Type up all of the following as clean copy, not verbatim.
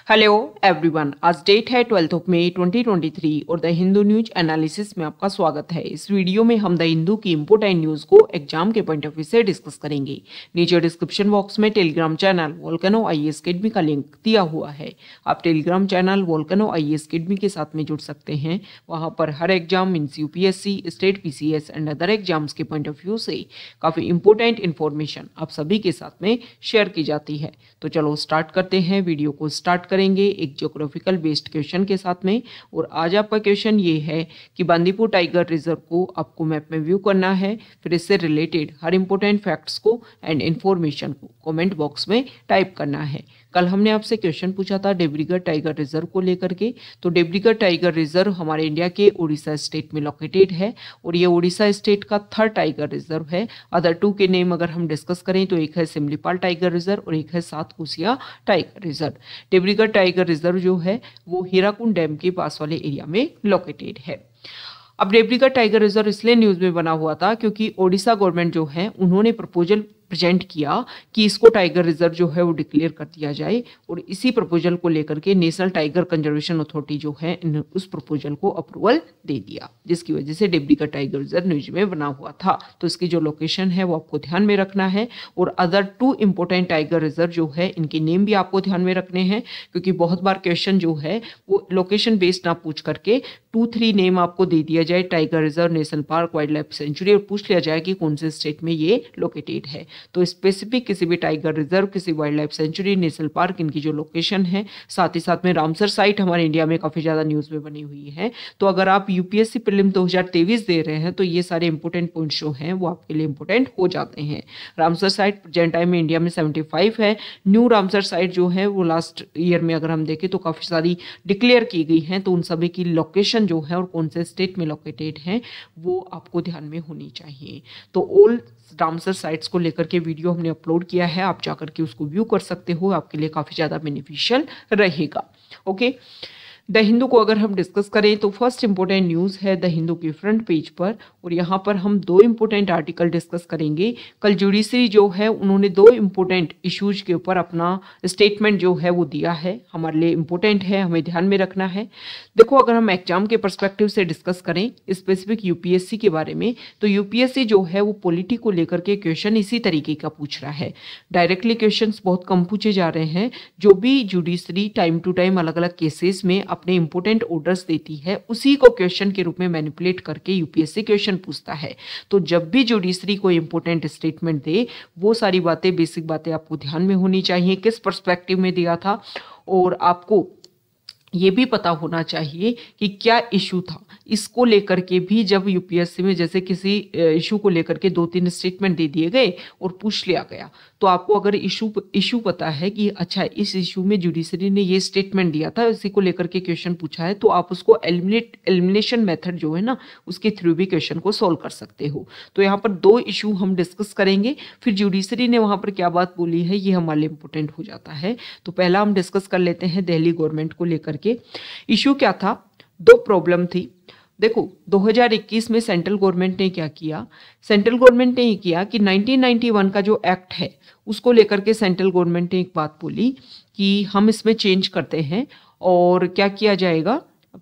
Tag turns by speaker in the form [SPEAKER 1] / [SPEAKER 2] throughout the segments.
[SPEAKER 1] Hello everyone, आज date है 12 मई 2023 और द हिंदू न्यूज एनालिसिस में आपका स्वागत है। इस वीडियो में हम द हिंदू की इंपोर्टेंट न्यूज को एग्जाम के पॉइंट ऑफ व्यू से डिस्कस करेंगे। नीचे डिस्क्रिप्शन बॉक्स में Telegram channel Volcano IAS Academy का लिंक दिया हुआ है। आप Telegram channel Volcano IAS Academy के साथ में जुड़ सकते हैं। वहां पर हर exam means UPSC, state PCS and other exams के पॉइंट ऑफ व्यू से काफी इंपोर्टेंट इन्फॉर्मेशन आप सभी के साथ में शेयर की जाती है। तो चलो स्टार्ट करते हैं। वीडियो को स्टार्ट करेंगे एक ज्योग्राफिकल बेस्ड क्वेश्चन के साथ में। और आज आपका क्वेश्चन ये है कि बांदीपुर टाइगर रिजर्व को आपको मैप में व्यू करना है। फिर इससे रिलेटेड हर इंपॉर्टेंट फैक्ट्स को एंड इंफॉर्मेशन को कमेंट बॉक्स में टाइप करना है। कल हमने आपसे क्वेश्चन पूछा था डिब्रूगढ़ टाइगर रिजर्व को लेकर के। तो डिब्रूगढ़ टाइगर रिजर्व हमारे इंडिया के उड़ीसा स्टेट में लोकेटेड है और ये उड़ीसा स्टेट का थर्ड टाइगर रिजर्व है। अदर टू के नेम अगर हम डिस्कस करें तो एक है सिमलीपाल टाइगर रिजर्व और एक है Satkosia tiger reserve. Dibrugarh tiger reserve जो है वो हीराकुंड डैम के पास वाले एरिया में लोकेटेड है। अब डिब्रूगढ़ टाइगर रिजर्व इसलिए न्यूज में बना हुआ था क्योंकि ओडिशा गवर्नमेंट जो है उन्होंने प्रपोजल प्रेजेंट किया कि इसको टाइगर रिजर्व जो है वो डिक्लेयर कर दिया जाए और इसी प्रपोजल को लेकर के नेशनल टाइगर कंजर्वेशन अथॉरिटी जो है उस प्रपोजल को अप्रूवल दे दिया, जिसकी वजह से डिब्रूगढ़ टाइगर रिजर्व न्यूज में बना हुआ था। तो इसकी जो लोकेशन है वो आपको ध्यान में रखना है। और other two important tiger reserve जो है इनके नेम भी आपको ध्यान में रखने हैं, क्योंकि बहुत बार क्वेश्चन जो है वो लोकेशन बेस्ड ना पूछ करके 2-3 नेम आपको दे दिया जाए, tiger reserve, national park, wild life sanctuary, और पूछ लिया जाए कि कौन से स्टेट में ये लोकेटेड है। तो स्पेसिफिक किसी भी टाइगर रिजर्व, किसी wild life sanctuary, national park, इनकी जो लोकेशन है, साथ ही साथ में रामसर साइट हमारे इंडिया में काफी ज्यादा न्यूज में बनी हुई है। तो अगर आप यूपीएससी प्रीलिम 2023 दे रहे हैं तो ये सारे इंपोर्टेंट पॉइंट्स जो हैं वो आपके लिए इंपोर्टेंट हो जाते हैं। रामसर साइट प्रेजेंट टाइम में इंडिया में 75 है। न्यू रामसर साइट जो है वो लास्ट ईयर में अगर हम देखें तो काफी सारी डिक्लेयर की गई हैं। तो उन सभी की लोकेशन जो है और कौन से स्टेट में लोकेटेड है वो आपको ध्यान में होनी चाहिए। तो ऑल रामसर साइट्स को लेकर के वीडियो हमने अपलोड किया है, आप जाकर के उसको व्यू कर सकते हो, आपके लिए काफी ज्यादा बेनिफिशियल रहेगा। ओके, द हिंदू को अगर हम डिस्कस करें तो फर्स्ट इंपोर्टेंट न्यूज है द हिंदू के फ्रंट पेज पर, और यहाँ पर हम 2 इंपोर्टेंट आर्टिकल डिस्कस करेंगे। कल जुडिशरी जो है उन्होंने 2 इंपोर्टेंट इश्यूज के ऊपर अपना स्टेटमेंट जो है वो दिया है, हमारे लिए इंपोर्टेंट है, हमें ध्यान में रखना है। देखो, अगर हम एग्जाम के परस्पेक्टिव से डिस्कस करें स्पेसिफिक यूपीएससी के बारे में, तो यूपीएससी जो है वो पॉलिटी को लेकर के क्वेश्चन इसी तरीके का पूछ रहा है। डायरेक्टली क्वेश्चन बहुत कम पूछे जा रहे हैं। जो भी जुडिशरी टाइम टू टाइम अलग अलग केसेस में अपने इंपोर्टेंट ऑर्डर्स देती है उसी को क्वेश्चन के रूप में मैनिपुलेट करके यूपीएससी क्वेश्चन पूछता है। तो जब भी जुडिशरी कोई इंपोर्टेंट स्टेटमेंट दे, वो सारी बातें, बेसिक बातें आपको ध्यान में होनी चाहिए, किस पर्सपेक्टिव में दिया था, और आपको ये भी पता होना चाहिए कि क्या इशू था। इसको लेकर के भी जब यूपीएससी में जैसे किसी इशू को लेकर के 2-3 स्टेटमेंट दे दिए गए और पूछ लिया गया, तो आपको अगर इशू पता है कि अच्छा इस इशू में जुडिशरी ने ये स्टेटमेंट दिया था, इसी को लेकर के क्वेश्चन पूछा है, तो आप उसको एलिमिनेशन मेथड जो है ना उसके थ्रू भी क्वेश्चन को सॉल्व कर सकते हो। तो यहाँ पर 2 इशू हम डिस्कस करेंगे, फिर जुडिशरी ने वहां पर क्या बात बोली है ये हमारे लिए इंपोर्टेंट हो जाता है। तो पहला हम डिस्कस कर लेते हैं दिल्ली गवर्नमेंट को लेकर के। इशू क्या था? 2 प्रॉब्लम थी। देखो, 2021 में सेंट्रल गवर्नमेंट ने क्या किया? सेंट्रल गवर्नमेंट ने ये किया कि 1991 का जो एक्ट है उसको लेकर के सेंट्रल गवर्नमेंट ने एक बात बोली कि हम इसमें चेंज करते हैं। और क्या किया जाएगा?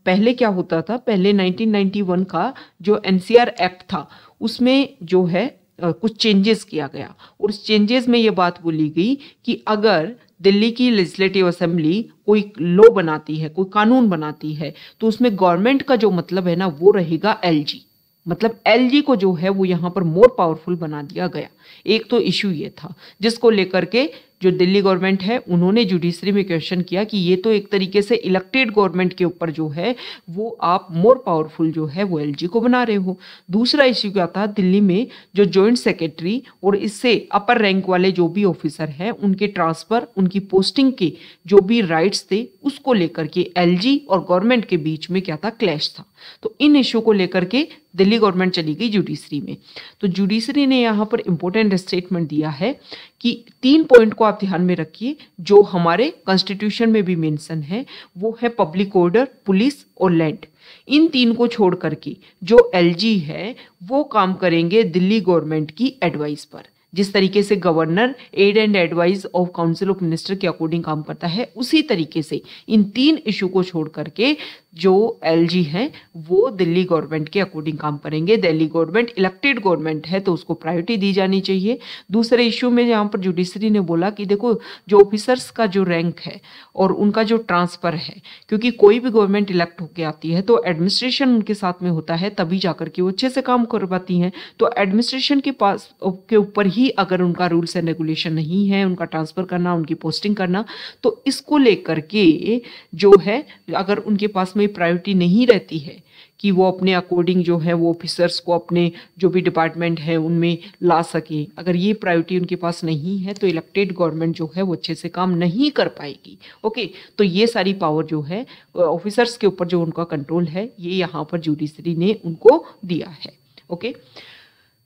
[SPEAKER 1] पहले क्या होता था, पहले 1991 का जो एनसीआर एक्ट था उसमें जो है कुछ चेंजेस किया गया, और उस चेंजेस में ये बात बोली गई कि अगर दिल्ली की लेजिस्लेटिव असेंबली कोई लॉ बनाती है, कोई कानून बनाती है, तो उसमें गवर्नमेंट का जो मतलब है ना वो रहेगा एलजी। मतलब एलजी को जो है वो यहाँ पर मोर पावरफुल बना दिया गया। एक तो इशू ये था जिसको लेकर के जो दिल्ली गवर्नमेंट है उन्होंने जुडिशरी में क्वेश्चन किया कि ये तो एक तरीके से इलेक्टेड गवर्नमेंट के ऊपर जो है वो आप मोर पावरफुल जो है वो एलजी को बना रहे हो। दूसरा इश्यू क्या था? दिल्ली में जो जॉइंट सेक्रेटरी और इससे अपर रैंक वाले जो भी ऑफिसर हैं उनके ट्रांसफर, उनकी पोस्टिंग के जो भी राइट्स थे उसको लेकर के एलजी और गवर्नमेंट के बीच में क्या था? क्लैश था। तो इन इश्यू को लेकर के दिल्ली गवर्नमेंट चली गई जुडिशरी में। तो जुडिशरी ने यहाँ पर इंपॉर्टेंट स्टेटमेंट दिया है कि 3 पॉइंट को आप ध्यान में रखिए जो हमारे कॉन्स्टिट्यूशन में भी मेंशन है। वो है पब्लिक ऑर्डर, पुलिस और लैंड। इन 3 को छोड़ करके जो एलजी है वो काम करेंगे दिल्ली गवर्नमेंट की एडवाइस पर। जिस तरीके से governor aid and advice of council of minister के अकॉर्डिंग काम करता है, उसी तरीके से इन 3 इशू को छोड़ करके जो एलजी हैं वो दिल्ली गवर्नमेंट के अकॉर्डिंग काम करेंगे। दिल्ली गवर्नमेंट इलेक्टेड गवर्नमेंट है तो उसको प्रायोरिटी दी जानी चाहिए। दूसरे इशू में यहाँ पर जुडिशरी ने बोला कि देखो जो ऑफिसर्स का जो रैंक है और उनका जो ट्रांसफर है, क्योंकि कोई भी गवर्नमेंट इलेक्ट होकर आती है तो एडमिनिस्ट्रेशन उनके साथ में होता है, तभी जाकर के वो अच्छे से काम कर पाती हैं। तो एडमिनिस्ट्रेशन के पास के ऊपर ही अगर उनका रूल्स एंड रेगुलेशन नहीं है, उनका ट्रांसफर करना, उनकी पोस्टिंग करना, तो इसको लेकर के जो है अगर उनके पास में प्रायोरिटी नहीं रहती है कि वो अपने अकॉर्डिंग जो है वो ऑफिसर्स को अपने जो भी डिपार्टमेंट है उनमें ला सके, अगर ये प्रायोरिटी उनके पास नहीं है तो इलेक्टेड गवर्नमेंट जो है वो अच्छे से काम नहीं कर पाएगी। ओके, तो ये सारी पावर जो है ऑफिसर्स के ऊपर जो उनका कंट्रोल है ये यहाँ पर जुडिशरी ने उनको दिया है। ओके,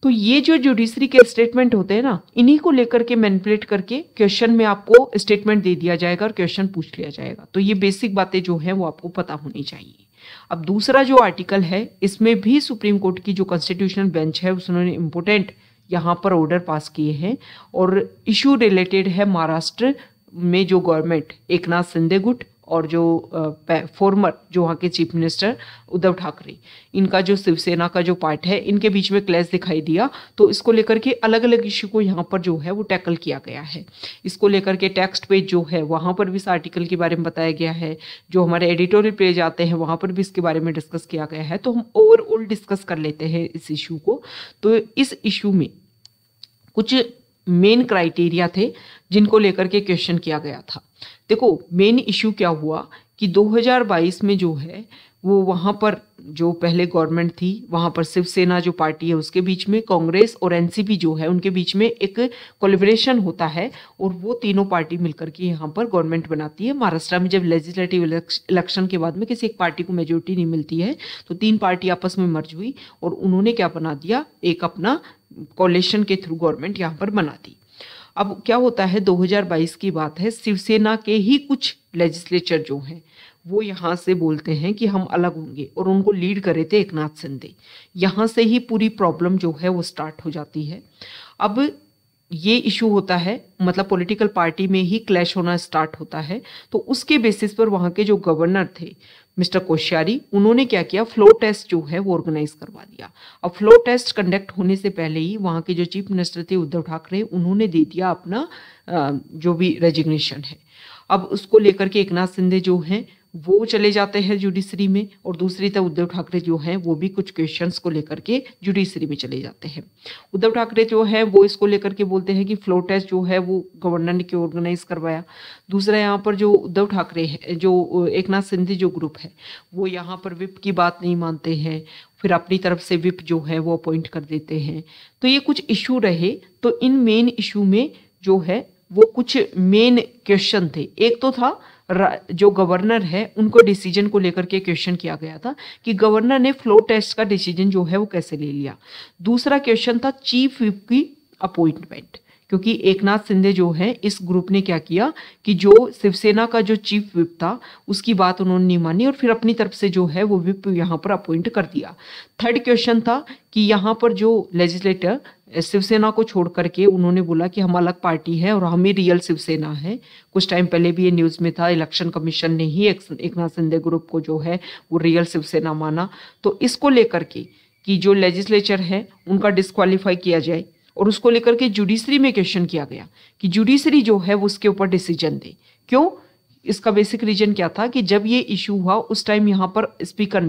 [SPEAKER 1] तो ये जो जुडिशरी के स्टेटमेंट होते हैं ना, इन्हीं को लेकर के मैनिपुलेट करके क्वेश्चन में आपको स्टेटमेंट दे दिया जाएगा और क्वेश्चन पूछ लिया जाएगा। तो ये बेसिक बातें जो है वो आपको पता होनी चाहिए। अब दूसरा जो आर्टिकल है इसमें भी सुप्रीम कोर्ट की जो कॉन्स्टिट्यूशनल बेंच है उसने इंपोर्टेंट यहाँ पर ऑर्डर पास किए हैं और इशू रिलेटेड है महाराष्ट्र में जो गवर्नमेंट एकनाथ शिंदे गुट और जो फॉर्मर जो वहाँ के चीफ मिनिस्टर उद्धव ठाकरे, इनका जो शिवसेना का जो पार्ट है, इनके बीच में क्लैश दिखाई दिया। तो इसको लेकर के अलग अलग इश्यू को यहाँ पर जो है वो टैकल किया गया है। इसको लेकर के टेक्स्ट पेज जो है वहाँ पर भी इस आर्टिकल के बारे में बताया गया है, जो हमारे एडिटोरियल पेज आते हैं वहाँ पर भी इसके बारे में डिस्कस किया गया है। तो हम ओवरऑल डिस्कस कर लेते हैं इस इशू को। तो इस इशू में कुछ मेन क्राइटेरिया थे जिनको लेकर के क्वेश्चन किया गया था। देखो मेन इशू क्या हुआ कि 2022 में जो है वो वहाँ पर जो पहले गवर्नमेंट थी वहाँ पर शिवसेना जो पार्टी है उसके बीच में कांग्रेस और एनसीपी जो है उनके बीच में एक कोलैबोरेशन होता है और वो तीनों पार्टी मिलकर के यहाँ पर गवर्नमेंट बनाती है। महाराष्ट्र में जब लेजिस्लेटिव इलेक्शन के बाद में किसी एक पार्टी को मेजोरिटी नहीं मिलती है तो 3 पार्टी आपस में मर्ज हुई और उन्होंने क्या बना दिया, एक अपना कोalition के थ्रू गवर्नमेंट यहाँ पर बना दी। अब क्या होता है 2022 की बात है, शिवसेना के ही कुछ लेजिस्लेचर जो हैं वो यहाँ से बोलते हैं कि हम अलग होंगे और उनको लीड करे थे एकनाथ शिंदे। यहाँ से ही पूरी प्रॉब्लम जो है वो स्टार्ट हो जाती है। अब ये इशू होता है, मतलब पॉलिटिकल पार्टी में ही क्लैश होना स्टार्ट होता है। तो उसके बेसिस पर वहाँ के जो गवर्नर थे मिस्टर कोश्यारी, उन्होंने क्या किया, फ्लोर टेस्ट जो है वो ऑर्गेनाइज करवा दिया। अब फ्लोर टेस्ट कंडक्ट होने से पहले ही वहाँ के जो चीफ मिनिस्टर थे उद्धव ठाकरे, उन्होंने दे दिया अपना जो भी रेजिग्नेशन है। अब उसको लेकर के एकनाथ शिंदे जो हैं वो चले जाते हैं जुडिशरी में और दूसरी तरफ उद्धव ठाकरे जो हैं वो भी कुछ क्वेश्चंस को लेकर के जुडिशरी में चले जाते हैं। उद्धव ठाकरे जो है वो इसको लेकर के बोलते हैं कि फ्लोर टेस्ट जो है वो गवर्नर ने क्यों ऑर्गेनाइज करवाया। दूसरा यहाँ पर जो उद्धव ठाकरे है, जो एकनाथ शिंदे जो ग्रुप है वो यहाँ पर विप की बात नहीं मानते हैं, फिर अपनी तरफ से विप जो है वो अपॉइंट कर देते हैं। तो ये कुछ इशू रहे। तो इन मेन इशू में जो है वो कुछ मेन क्वेश्चन थे। एक तो था जो गवर्नर है उनको डिसीजन को लेकर के क्वेश्चन किया गया था कि गवर्नर ने फ्लोर टेस्ट का डिसीजन जो है वो कैसे ले लिया। दूसरा क्वेश्चन था चीफ व्हिप की अपॉइंटमेंट, क्योंकि एकनाथ शिंदे जो है इस ग्रुप ने क्या किया कि जो शिवसेना का जो चीफ व्हिप था उसकी बात उन्होंने नहीं मानी और फिर अपनी तरफ से जो है वो व्हिप यहाँ पर अपॉइंट कर दिया। थर्ड क्वेश्चन था कि यहाँ पर जो लेजिस्लेटर शिवसेना को छोड़ करके उन्होंने बोला कि हम अलग पार्टी है और हम ही रियल शिवसेना है। कुछ टाइम पहले भी ये न्यूज़ में था, इलेक्शन कमीशन ने ही एकनाथ शिंदे ग्रुप को जो है वो रियल शिवसेना माना। तो इसको लेकर के कि जो लेजिस्लेचर है उनका डिस्क्वालीफाई किया जाए और उसको लेकर के जुडिशरी में क्वेश्चन किया गया कि जुडिशरी जो है वो उसके ऊपर डिसीजन दे। क्यों? इसका बेसिक रीजन क्या था कि जब ये इशू हुआ उस टाइम यहाँ पर स्पीकर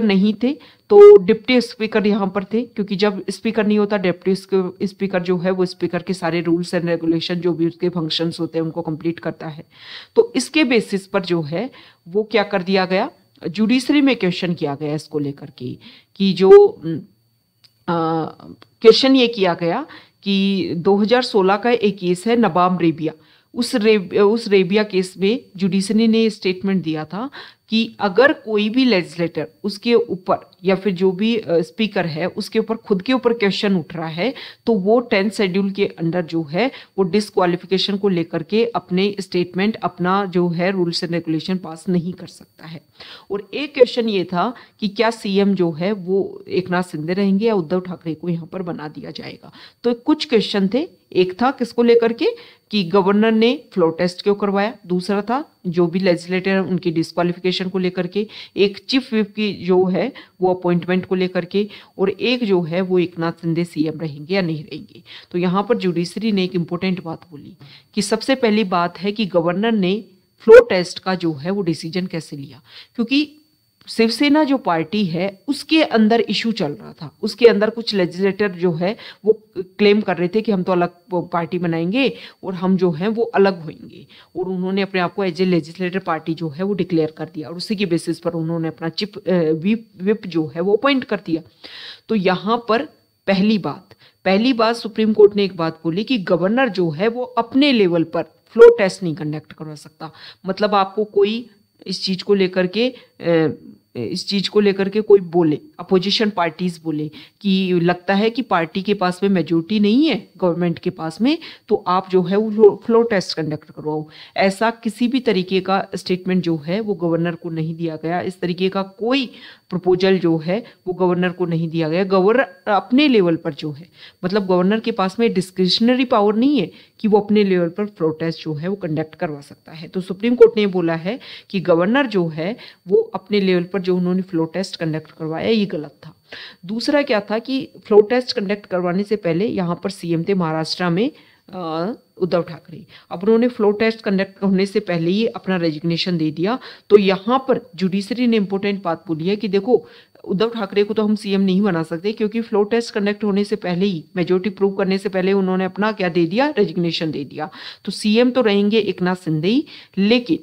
[SPEAKER 1] नहीं थे तो डिप्टी स्पीकर यहाँ पर थे, क्योंकि जब स्पीकर नहीं होता डिप्टी स्पीकर जो है वो स्पीकर के सारे रूल्स एंड रेगुलेशन जो भी उसके फंक्शंस होते हैं उनको कंप्लीट करता है। तो इसके बेसिस पर जो है वो क्या कर दिया गया, जुडिशरी में क्वेश्चन किया गया इसको लेकर के कि जो क्वेश्चन ये किया गया कि 2016 का एक केस है नबाम रेबिया, उस रेबिया केस में जुडिशरी ने स्टेटमेंट दिया था कि अगर कोई भी लेजिस्लेटर उसके ऊपर या फिर जो भी स्पीकर है उसके ऊपर खुद के ऊपर क्वेश्चन उठ रहा है तो वो 10th शेड्यूल के अंडर जो है वो डिस्क्वालिफिकेशन को लेकर के अपने स्टेटमेंट, अपना जो है रूल्स एंड रेगुलेशन पास नहीं कर सकता है। और एक क्वेश्चन ये था कि क्या सीएम जो है वो एकनाथ शिंदे रहेंगे या उद्धव ठाकरे को यहाँ पर बना दिया जाएगा। तो कुछ क्वेश्चन थे, एक था किसको लेकर के कि गवर्नर ने फ्लोर टेस्ट क्यों करवाया, दूसरा था जो भी लेजिस्लेटर उनकी डिस्क्वालिफिकेशन को लेकर के, एक चीफ व्हिप की जो है वो अपॉइंटमेंट को लेकर के, और एक जो है वो एकनाथ शिंदे सीएम रहेंगे या नहीं रहेंगे। तो यहाँ पर जुडिशरी ने एक इंपॉर्टेंट बात बोली कि सबसे पहली बात है कि गवर्नर ने फ्लोर टेस्ट का जो है वो डिसीजन कैसे लिया, क्योंकि शिवसेना जो पार्टी है उसके अंदर इशू चल रहा था, उसके अंदर कुछ लेजिस्लेटर जो है वो क्लेम कर रहे थे कि हम तो अलग पार्टी बनाएंगे और हम जो है वो अलग होंगे, और उन्होंने अपने आप को एज ए लेजिस्लेटर पार्टी जो है वो डिक्लेयर कर दिया और उसी के बेसिस पर उन्होंने अपना चीफ व्हिप जो है वो अपॉइंट कर दिया। तो यहाँ पर पहली बात सुप्रीम कोर्ट ने एक बात बोली कि गवर्नर जो है वो अपने लेवल पर फ्लोर टेस्ट नहीं कंडक्ट करवा सकता। मतलब आपको कोई इस चीज को लेकर के कोई बोले, अपोजिशन पार्टीज बोले कि लगता है कि पार्टी के पास में मेजोरिटी नहीं है गवर्नमेंट के पास में, तो आप जो है वो फ्लोर टेस्ट कंडक्ट करवाओ, ऐसा किसी भी तरीके का स्टेटमेंट जो है वो गवर्नर को नहीं दिया गया। इस तरीके का कोई प्रपोजल जो है वो गवर्नर को नहीं दिया गया। गवर्नर अपने लेवल पर जो है, मतलब गवर्नर के पास में डिस्क्रिशनरी पावर नहीं है कि वो अपने लेवल पर फ्लोर टेस्ट जो है वो कंडक्ट करवा सकता है। तो सुप्रीम कोर्ट ने बोला है कि गवर्नर जो है वो अपने लेवल पर जो उन्होंने फ्लोर टेस्ट कंडक्ट करवाया ये गलत था। दूसरा क्या था कि फ्लोर टेस्ट कंडक्ट करवाने से पहले यहाँ पर सीएम थे महाराष्ट्र में उद्धव ठाकरे। अब उन्होंने फ्लोर टेस्ट कंडक्ट होने से पहले ही अपना रेजिग्नेशन दे दिया। तो यहाँ पर जुडिशरी ने इंपॉर्टेंट बात बोली है कि देखो उद्धव ठाकरे को तो हम सीएम नहीं बना सकते, क्योंकि फ्लोर टेस्ट कंडक्ट होने से पहले ही, मेजोरिटी प्रूव करने से पहले उन्होंने अपना क्या दे दिया, रेजिग्नेशन दे दिया। तो सीएम तो रहेंगे एकनाथ शिंदे ही, लेकिन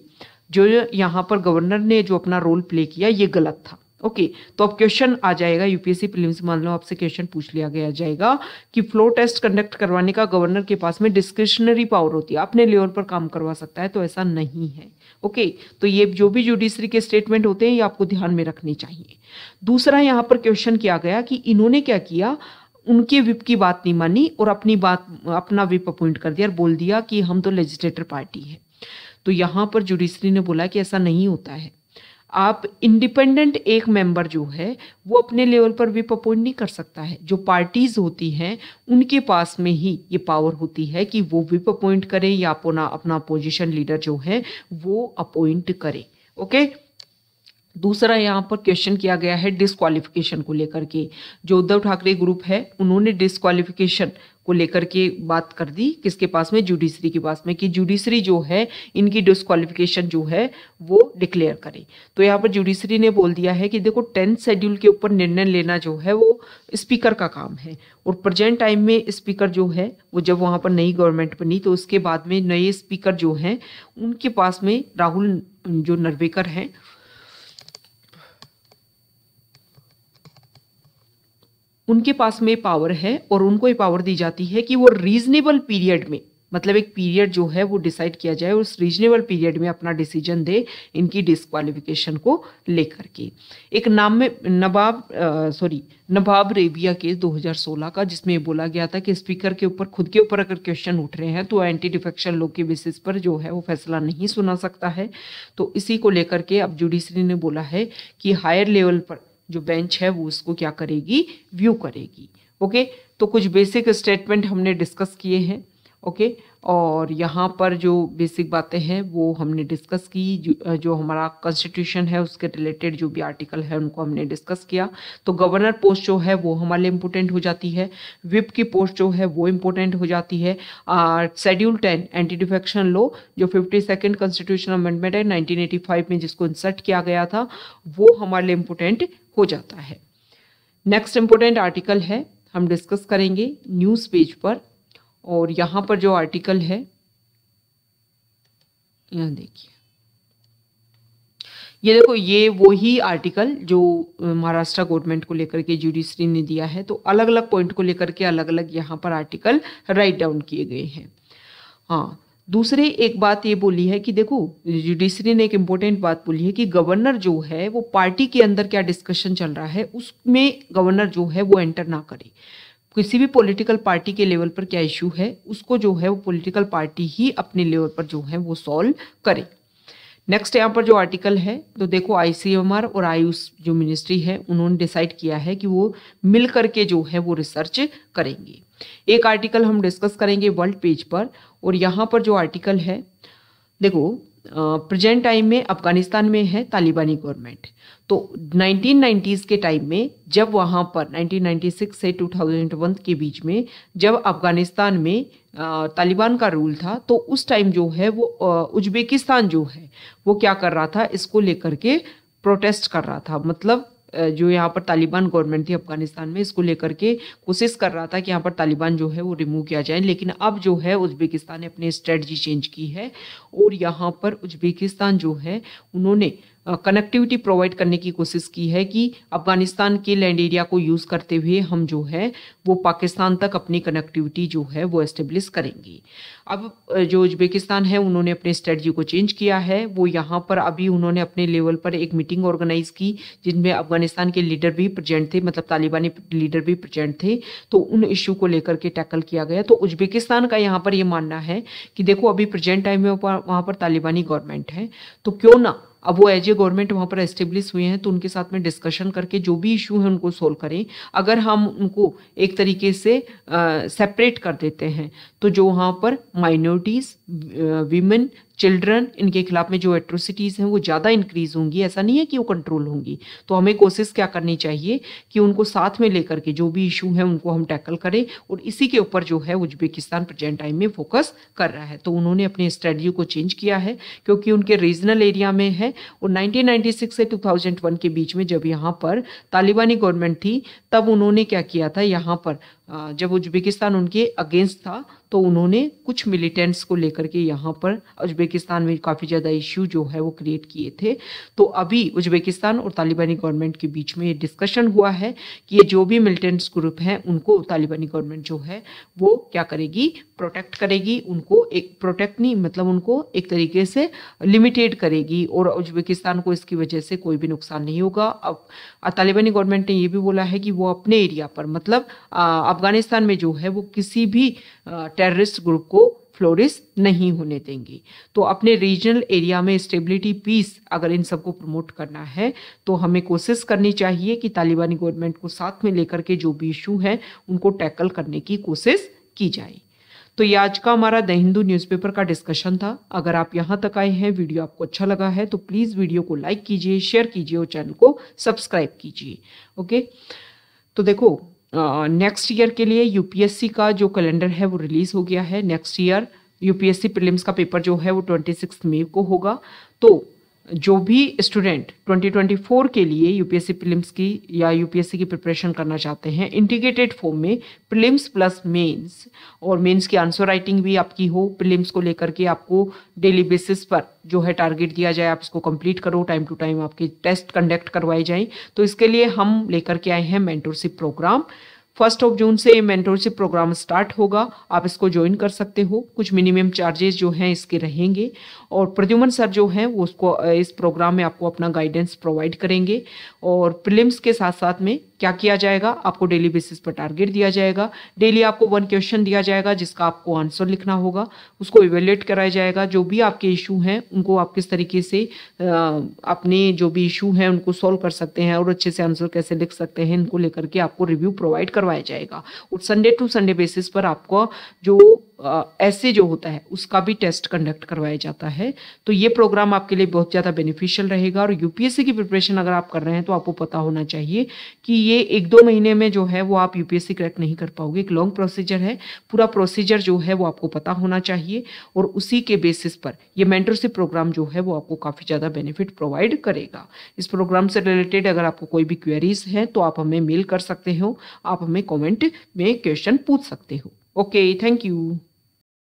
[SPEAKER 1] जो यहाँ पर गवर्नर ने जो अपना रोल प्ले किया ये गलत था। ओके, तो अब क्वेश्चन आ जाएगा यूपीएससी प्रीलिम्स, मान लो आपसे क्वेश्चन पूछ लिया गया जाएगा कि फ्लोर टेस्ट कंडक्ट करवाने का गवर्नर के पास में डिस्क्रिशनरी पावर होती है, अपने लेवल पर काम करवा सकता है, तो ऐसा नहीं है। ओके, तो ये जो भी जुडिशरी के स्टेटमेंट होते हैं ये आपको ध्यान में रखने चाहिए। दूसरा यहाँ पर क्वेश्चन किया गया कि इन्होंने क्या किया, उनके विप की बात नहीं मानी और अपना विप अपॉइंट कर दिया और बोल दिया कि हम तो लेजिस्लेटर पार्टी है। तो यहाँ पर जुडिशरी ने बोला कि ऐसा नहीं होता है। आप इंडिपेंडेंट एक मेंबर जो है वो अपने लेवल पर विप अपॉइंट नहीं कर सकता है। जो पार्टीज होती हैं उनके पास में ही ये पावर होती है कि वो विप अपॉइंट करें या अपना अपोजिशन लीडर जो है वो अपॉइंट करे। ओके, दूसरा यहाँ पर क्वेश्चन किया गया है डिस्क्वालिफिकेशन को लेकर के। जो उद्धव ठाकरे ग्रुप है उन्होंने डिस्क्वालिफिकेशन को लेकर के बात कर दी, किसके पास में, जुडिशरी के पास में, कि जुडिशरी जो है इनकी डिस्क्वालिफिकेशन जो है वो डिक्लेयर करे। तो यहाँ पर जुडिशरी ने बोल दिया है कि देखो 10th शेड्यूल के ऊपर निर्णय लेना जो है वो स्पीकर का काम है, और प्रेजेंट टाइम में स्पीकर जो है वो जब वहाँ पर नई गवर्नमेंट बनी तो उसके बाद में नए स्पीकर जो हैं उनके पास में राहुल जो नरवेकर हैं उनके पास में पावर है, और उनको ये पावर दी जाती है कि वो रीजनेबल पीरियड में, मतलब एक पीरियड जो है वो डिसाइड किया जाए, उस रीजनेबल पीरियड में अपना डिसीजन दे इनकी डिस्क्वालिफिकेशन को लेकर के। एक नाम में नवाब रेबिया केस 2016 का, जिसमें बोला गया था कि स्पीकर के ऊपर खुद के ऊपर अगर क्वेश्चन उठ रहे हैं तो एंटी डिफेक्शन लॉ के बेसिस पर जो है वो फैसला नहीं सुना सकता है। तो इसी को लेकर के अब जुडिशरी ने बोला है कि हायर लेवल पर जो बेंच है वो उसको क्या करेगी, व्यू करेगी। ओके, तो कुछ बेसिक स्टेटमेंट हमने डिस्कस किए हैं। ओके, और यहाँ पर जो बेसिक बातें हैं वो हमने डिस्कस की। जो हमारा कॉन्स्टिट्यूशन है उसके रिलेटेड जो भी आर्टिकल है उनको हमने डिस्कस किया। तो गवर्नर पोस्ट जो है वो हमारे लिए इम्पोर्टेंट हो जाती है, विप की पोस्ट जो है वो इम्पोर्टेंट हो जाती है। शेड्यूल 10 एंटी डिफेक्शन लॉ जो 52nd कॉन्स्टिट्यूशन अमेंडमेंट है 1985 में जिसको इंसर्ट किया गया था वो हमारे लिए इम्पोर्टेंट हो जाता है। नेक्स्ट इम्पोर्टेंट आर्टिकल है हम डिस्कस करेंगे न्यूज़ पेज पर, और यहाँ पर जो आर्टिकल है यहाँ देखिए, ये देखो ये वही आर्टिकल जो महाराष्ट्र गवर्नमेंट को लेकर के जुडिशरी ने दिया है। तो अलग अलग पॉइंट को लेकर के अलग अलग यहाँ पर आर्टिकल राइट डाउन किए गए हैं। हाँ, दूसरी एक बात ये बोली है कि देखो, जुडिशरी ने एक इम्पोर्टेंट बात बोली है कि गवर्नर जो है वो पार्टी के अंदर क्या डिस्कशन चल रहा है उसमें गवर्नर जो है वो एंटर ना करे। किसी भी पॉलिटिकल पार्टी के लेवल पर क्या इशू है उसको जो है वो पॉलिटिकल पार्टी ही अपने लेवल पर जो है वो सॉल्व करे। नेक्स्ट यहाँ पर जो आर्टिकल है तो देखो, आईसीएमआर और आयुष जो मिनिस्ट्री है उन्होंने डिसाइड किया है कि वो मिल करके जो है वो रिसर्च करेंगे। एक आर्टिकल हम डिस्कस करेंगे वर्ल्ड पेज पर, और यहाँ पर जो आर्टिकल है देखो, प्रेजेंट टाइम में अफगानिस्तान में है तालिबानी गवर्नमेंट। तो 1990s के टाइम में जब वहाँ पर 1996 से 2001 के बीच में जब अफगानिस्तान में तालिबान का रूल था, तो उस टाइम जो है वो उज्बेकिस्तान जो है वो क्या कर रहा था, इसको लेकर के प्रोटेस्ट कर रहा था। मतलब जो यहाँ पर तालिबान गवर्नमेंट थी अफगानिस्तान में, इसको लेकर के कोशिश कर रहा था कि यहाँ पर तालिबान जो है वो रिमूव किया जाए। लेकिन अब जो है उज्बेकिस्तान ने अपनी स्ट्रेटजी चेंज की है और यहाँ पर उज्बेकिस्तान जो है उन्होंने कनेक्टिविटी प्रोवाइड करने की कोशिश की है कि अफगानिस्तान के लैंड एरिया को यूज़ करते हुए हम जो है वो पाकिस्तान तक अपनी कनेक्टिविटी जो है वो एस्टेब्लिश करेंगे। अब जो उज्बेकिस्तान है उन्होंने अपने स्ट्रेटजी को चेंज किया है। वो यहाँ पर अभी उन्होंने अपने लेवल पर एक मीटिंग ऑर्गेनाइज की जिनमें अफगानिस्तान के लीडर भी प्रेजेंट थे, मतलब तालिबानी लीडर भी प्रेजेंट थे। तो उन इशू को लेकर के टैकल किया गया। तो उज्बेकिस्तान का यहाँ पर ये मानना है कि देखो, अभी प्रेजेंट टाइम में वहाँ पर तालिबानी गवर्नमेंट है, तो क्यों ना अब वो एज ए गवर्नमेंट वहाँ पर एस्टेब्लिश हुए हैं तो उनके साथ में डिस्कशन करके जो भी इशू है उनको सोल्व करें। अगर हम उनको एक तरीके से सेपरेट कर देते हैं तो जो वहाँ पर माइनॉरिटीज़, वीमेन, चिल्ड्रन, इनके खिलाफ में जो एट्रोसिटीज़ हैं वो ज़्यादा इंक्रीज होंगी। ऐसा नहीं है कि वो कंट्रोल होंगी। तो हमें कोशिश क्या करनी चाहिए कि उनको साथ में लेकर के जो भी इशू है उनको हम टैकल करें, और इसी के ऊपर जो है उज्बेकिस्तान प्रेजेंट टाइम में फोकस कर रहा है। तो उन्होंने अपनी स्ट्रेटजी को चेंज किया है क्योंकि उनके रीजनल एरिया में है। और 1996 से 2001 के बीच में जब यहाँ पर तालिबानी गवर्नमेंट थी तब उन्होंने क्या किया था, यहाँ पर जब उज्बेकिस्तान उनके अगेंस्ट था तो उन्होंने कुछ मिलिटेंट्स को लेकर के यहाँ पर उज्बेकिस्तान में काफ़ी ज़्यादा इश्यू जो है वो क्रिएट किए थे। तो अभी उज्बेकिस्तान और तालिबानी गवर्नमेंट के बीच में ये डिस्कशन हुआ है कि ये जो भी मिलिटेंट्स ग्रुप हैं उनको तालिबानी गवर्नमेंट जो है वो क्या करेगी, प्रोटेक्ट करेगी। उनको एक प्रोटेक्ट नहीं, मतलब उनको एक तरीके से लिमिटेड करेगी और उज्बेकिस्तान को इसकी वजह से कोई भी नुकसान नहीं होगा। अब तालिबानी गवर्नमेंट ने ये भी बोला है कि वो अपने एरिया पर, मतलब अफगानिस्तान में जो है वो किसी भी टेररिस्ट ग्रुप को फ्लोरिश नहीं होने देंगे। तो अपने रीजनल एरिया में स्टेबिलिटी, पीस अगर इन सबको प्रमोट करना है तो हमें कोशिश करनी चाहिए कि तालिबानी गवर्नमेंट को साथ में लेकर के जो भी इशू है उनको टैकल करने की कोशिश की जाए। तो ये आज का हमारा द हिंदू न्यूज़पेपर का डिस्कशन था। अगर आप यहाँ तक आए हैं, वीडियो आपको अच्छा लगा है तो प्लीज़ वीडियो को लाइक कीजिए, शेयर कीजिए और चैनल को सब्सक्राइब कीजिए। ओके, तो देखो, नेक्स्ट ईयर के लिए यूपीएससी का जो कैलेंडर है वो रिलीज हो गया है। नेक्स्ट ईयर यूपीएससी प्रीलिम्स का पेपर जो है वो 26 मई को होगा। तो जो भी स्टूडेंट 2024 के लिए यूपीएससी प्रीलिम्स की या यूपीएससी की प्रिपरेशन करना चाहते हैं, इंटीग्रेटेड फॉर्म में प्रीलिम्स प्लस मेंस, और मेंस की आंसर राइटिंग भी आपकी हो, प्रीलिम्स को लेकर के आपको डेली बेसिस पर जो है टारगेट दिया जाए, आप इसको कंप्लीट करो, टाइम टू टाइम आपके टेस्ट कंडक्ट करवाए जाएं। तो इसके लिए हम लेकर के आए हैं मेंटरशिप प्रोग्राम। 1 जून से मेंटरशिप प्रोग्राम स्टार्ट होगा। आप इसको ज्वाइन कर सकते हो। कुछ मिनिमम चार्जेस जो हैं इसके रहेंगे, और प्रद्युमन सर जो हैं वो उसको इस प्रोग्राम में आपको अपना गाइडेंस प्रोवाइड करेंगे। और प्रीलिम्स के साथ साथ में क्या किया जाएगा, आपको डेली बेसिस पर टारगेट दिया जाएगा। डेली आपको 1 क्वेश्चन दिया जाएगा जिसका आपको आंसर लिखना होगा, उसको इवेल्युएट कराया जाएगा। जो भी आपके इशू हैं उनको आप किस तरीके से अपने जो भी इशू हैं उनको सॉल्व कर सकते हैं और अच्छे से आंसर कैसे लिख सकते हैं, इनको लेकर के आपको रिव्यू प्रोवाइड करवाया जाएगा। और संडे टू संडे बेसिस पर आपको जो ऐसे जो होता है उसका भी टेस्ट कंडक्ट करवाया जाता है। तो ये प्रोग्राम आपके लिए बहुत ज़्यादा बेनिफिशियल रहेगा। और यूपीएससी की प्रिपरेशन अगर आप कर रहे हैं तो आपको पता होना चाहिए कि ये 1-2 महीने में जो है वो आप यूपीएससी क्रैक नहीं कर पाओगे। एक लॉन्ग प्रोसीजर है, पूरा प्रोसीजर जो है वो आपको पता होना चाहिए, और उसी के बेसिस पर ये मेंटरशिप प्रोग्राम जो है वो आपको काफ़ी ज़्यादा बेनिफिट प्रोवाइड करेगा। इस प्रोग्राम से रिलेटेड अगर आपको कोई भी क्वेरीज हैं तो आप हमें मेल कर सकते हो, आप हमें कॉमेंट में क्वेश्चन पूछ सकते हो। Okay, thank you.